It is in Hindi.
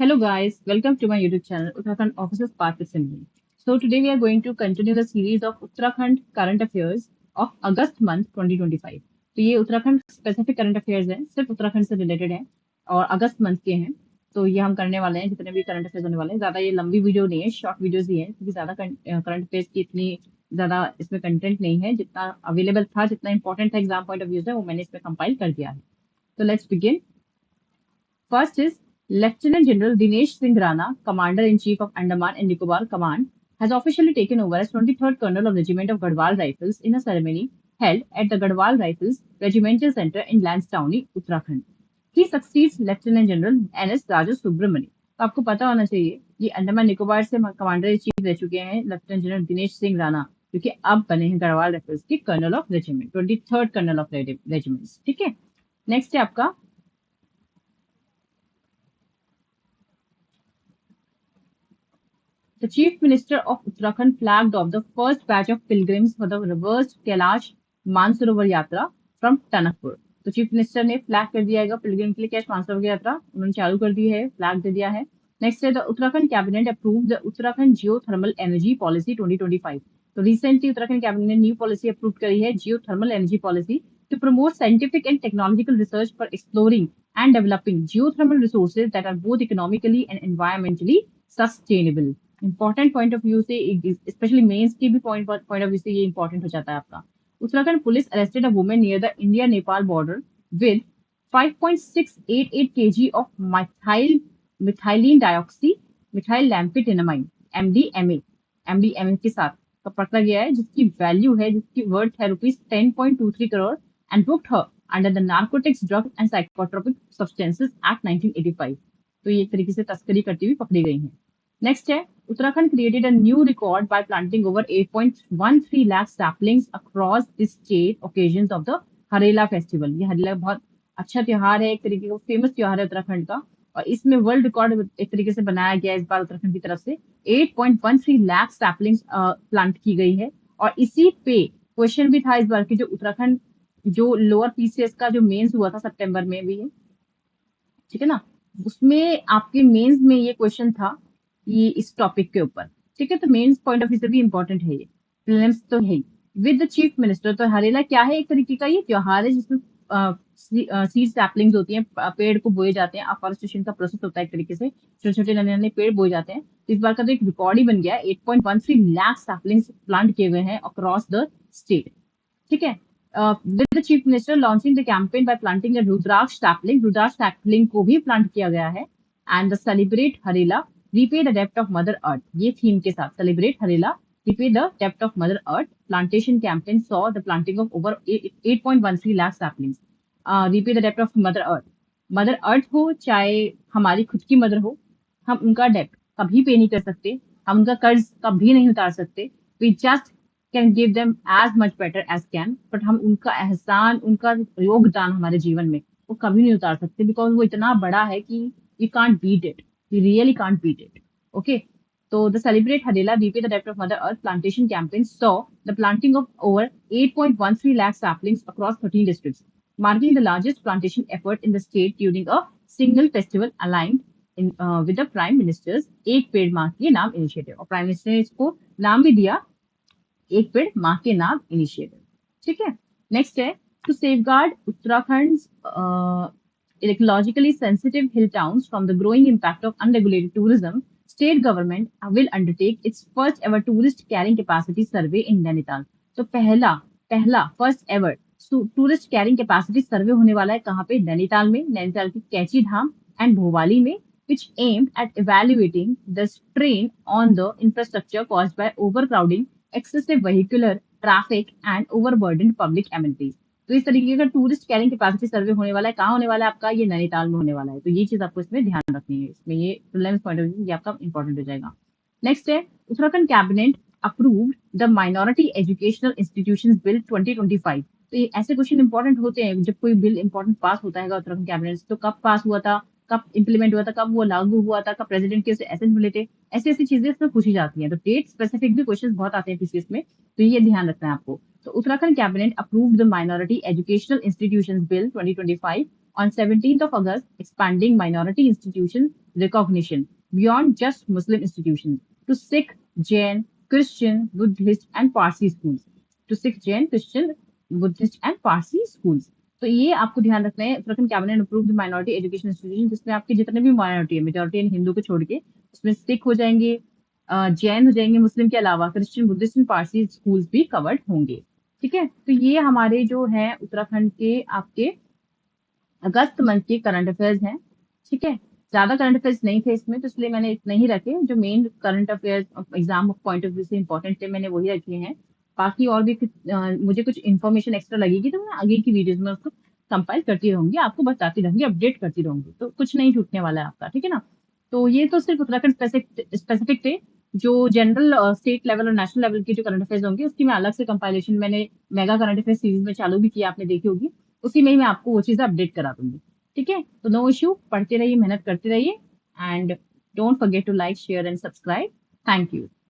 Hello guys, welcome to my YouTube channel Uttarakhand Officers Path Assembly. So today we are going to continue the series of Uttarakhand current affairs of August month 2025. तो ये उत्तराखंड स्पेसिफिक करंट अफेयर्स हैं, सिर्फ उत्तराखंड से रिलेटेड हैं और अगस्त मंथ के हैं. तो ये हम करने वाले हैं जितने भी करंट अफेयर्स होने वाले हैं. ज्यादा ये लंबी वीडियो नहीं है, शॉर्ट वीडियोस ही है क्योंकि ज्यादा करंट अफेयर्स की इतनी ज्यादा इसमें कंटेंट नहीं है. जितना अवेलेबल था, जितना इंपॉर्टेंट था एग्जाम पॉइंट ऑफ व्यू से, वो मैंने इसमें कंपाइल कर दिया है. तो let's begin. First is Lieutenant General Dinesh Singh Rana, Commander-in-Chief of Andaman and Nicobar Command, has officially taken over as 23rd Colonel of Regiment of Garhwal Rifles in a ceremony held at the Garhwal Rifles Regimental Center in Lansdowne, Uttarakhand. He succeeds Lieutenant General N.S. Raja Subramani. तो आपको पता होना चाहिए ये अंडमान निकोबार से कमांडर इन चीफ रह चुके हैं लेफ्टिनेंट जनरल दिनेश सिंह राणा, जो कि अब बने हैं गढ़वाल राइफल्स के colonel of regiment, 23rd colonel of regiments. ठीक है, नेक्स्ट है आपका The Chief Minister of Uttarakhand flagged off the first batch of pilgrims for the reversed Kailash Mansarovar यात्रा from टनकपुर. तो चीफ मिनिस्टर ने फ्लैग कर दिया है पिलग्रिम के लिए कैलाश मानसरोवर यात्रा, उन्होंने चालू कर दी है, फ्लैग दे दिया है. नेक्स्ट है the Uttarakhand cabinet approve the Uttarakhand geothermal energy policy 2025. तो रिसेंटली उत्तराखंड कैबिनेट ने न्यू पॉलिसी अप्रूव करी है, geothermal energy policy, to promote scientific and technological research for exploring and developing geothermal resources that are both economically and environmentally sustainable. Important point of view से, स्पेशली मेंस की भी पॉइंट ऑफ व्यू से ये इंपॉर्टेंट हो जाता है आपका. Uttarakhand police arrested a women near the India Nepal border with 5.688 kg of methylene dioxy methyl amphetamine MDMA के साथ का पकड़ा गया है, जिसकी वैल्यू है, जिसकी वर्थ है ₹10.23 crore and booked her under the narcotics drug and psychotropic substances act 1985. तो ये एक तरीके से तस्करी करती हुई पकड़ी गई हैं. नेक्स्ट है Uttarakhand created a new record by planting over 8.13 lakh saplings across the state occasions of the Harela festival. ये हरेला बहुत अच्छा त्योहार है, एक तरीके का फेमस त्योहार है उत्तराखंड का, और इसमें वर्ल्ड रिकॉर्ड एक तरीके से बनाया गया इस बार उत्तराखंड की तरफ से. 8.13 लाख सैपलिंग्स प्लांट की गई है. और इसी पे क्वेश्चन भी था इस बार की, जो उत्तराखंड जो लोअर पीसीएस का जो मेंस हुआ था सितंबर में भी है, ठीक है ना, उसमें आपके मेंस में ये क्वेश्चन था ये इस टॉपिक के ऊपर. ठीक है, तो मेंस पॉइंट ऑफ व्यू से भी इंपॉर्टेंट है ये. प्रीलिम्स तो है ही. विद द चीफ मिनिस्टर, तो हरेला क्या है, एक तरीके का ये त्योहार है जिसमें सीड सैपलिंग्स होती हैं, पेड़ को बोए जाते हैं, अफॉरेस्टेशन का प्रोसेस होता है एक तरीके से, छोटे छोटे नन्हे नन्हे पेड़ बोए जाते हैं. तो इस बार का तो एक रिकॉर्ड ही बन गया है, 8.13 लाख सैपलिंग्स प्लांट किए गए हैं अक्रॉस द स्टेट. ठीक है, with the chief minister launching the campaign by planting a rudraksha sapling को भी प्लांट किया गया है. And the celebrate Harela repay the debt of mother earth, ये थीम के साथ celebrate Harela repay the debt of mother earth plantation campaign saw the planting of over 8.13 lakh saplings. repay the debt of mother earth हो चाहे हमारी खुद की मदर हो, हम उनका डेप्ट कभी पे नहीं कर सकते, हम उनका कर्ज कभी नहीं उतार सकते. We just can give them as much better as can, but हम उनका एहसान, उनका योगदान हमारे जीवन में वो कभी नहीं उतार सकते, बिकॉज वो इतना बड़ा है कि you can't beat it. We really can't beat it. Okay. So the Celebrate Hadela Repay the Debt of Mother Earth plantation campaign saw the planting of over 8.13 lakh saplings across 13 districts, marking the largest plantation effort in the state during a single festival aligned with the Prime Minister's एक पेड़ माँ के नाम इनिशिएटिव. और प्राइम मिनिस्टर ने इसको नाम भी दिया एक पेड़ माँ के नाम इनिशिएटिव. ठीक है, नेक्स्ट है to safeguard Uttarakhand ecologically sensitive hill towns from the growing impact of unregulated tourism, state government will undertake its first ever tourist carrying capacity survey in Nainital. तो पहला first ever tourist carrying capacity survey होने वाला है कहाँ पे, नैनीताल में, नैनीताल की कैची धाम एंड भोवाली में, which aimed at evaluating the strain on the infrastructure caused by overcrowding, excessive vehicular traffic and overburdened public amenities. तो इस तरीके का टूरिस्ट कैरिंग कैपेसिटी सर्वे होने वाला है. कहाँ होने वाला है आपका, ये नैनीताल में होने वाला है. तो ये चीज आपको इसमें ध्यान रखनी है, इसमें ये प्रीलिम्स पॉइंट ऑफ व्यू ये आपका इंपॉर्टेंट हो जाएगा. नेक्स्ट है Uttarakhand cabinet approved the minority educational institutions bill 2025. तो ये ऐसे क्वेश्चन इंपॉर्टेंट होते हैं जब कोई बिल इंपॉर्टेंट पास होता है उत्तराखंड कैबिनेट. तो कब पास हुआ था, कब इंप्लीमेंट हुआ था, कब वो लागू हुआ था, कब प्रेसिडेंट के उसे एसेंस मिले थे, ऐसी चीजें इसमें पूछी जाती हैं. तो डेट स्पेसिफिक भी क्वेश्चन बहुत आते हैं पीसीएस में, तो ये ध्यान रखना है आपको. So Uttarakhand Cabinet approved the Minority Educational Institutions Bill 2025 on 17th of August, expanding minority institutions recognition beyond just Muslim institutions to Sikh, Jain, Christian, Buddhist and Parsi schools. To Sikh, Jain, Christian, Buddhist and Parsi schools. तो ये आपको ध्यान रखना है, Uttarakhand cabinet approved minority education institution, जिसमें आपके जितने भी माइनॉरिटी है, मेजोरिटी इन हिंदू को छोड़ के, उसमें सिख हो जाएंगे, जैन हो जाएंगे, मुस्लिम के अलावा Christian, Buddhist and Parsi schools भी कवर्ड होंगे। ठीक है, तो ये हमारे जो है उत्तराखंड के आपके अगस्त मंथ के करंट अफेयर्स हैं। ठीक है, ज्यादा करंट अफेयर्स नहीं थे इसमें, तो इसलिए मैंने इतना ही रखे। जो main current affairs exam point of view से इंपॉर्टेंट थे, मैंने वही रखे हैं। बाकी और भी मुझे कुछ इन्फॉर्मेशन एक्स्ट्रा लगेगी तो मैं आगे की वीडियोज में उसको कंपाइल करती रहूंगी, आपको बताती रहूंगी, अपडेट करती रहूंगी, तो कुछ नहीं छूटने वाला है आपका। ठीक है ना, तो ये तो सिर्फ उत्तराखंड स्पेसिफिक थे। जो जनरल स्टेट लेवल और नेशनल लेवल के जो करंट अफेयर्स होंगे उसकी मैं अलग से कंपाइलेशन, मैंने मेगा करंट अफेयर सीरीज में चालू भी किया, आपने देखी होगी, उसी में ही मैं आपको वो चीजें अपडेट करा दूंगी। ठीक है, तो नो इश्यू, पढ़ते रहिए, मेहनत करते रहिए, and don't forget to like, share and subscribe. Thank you.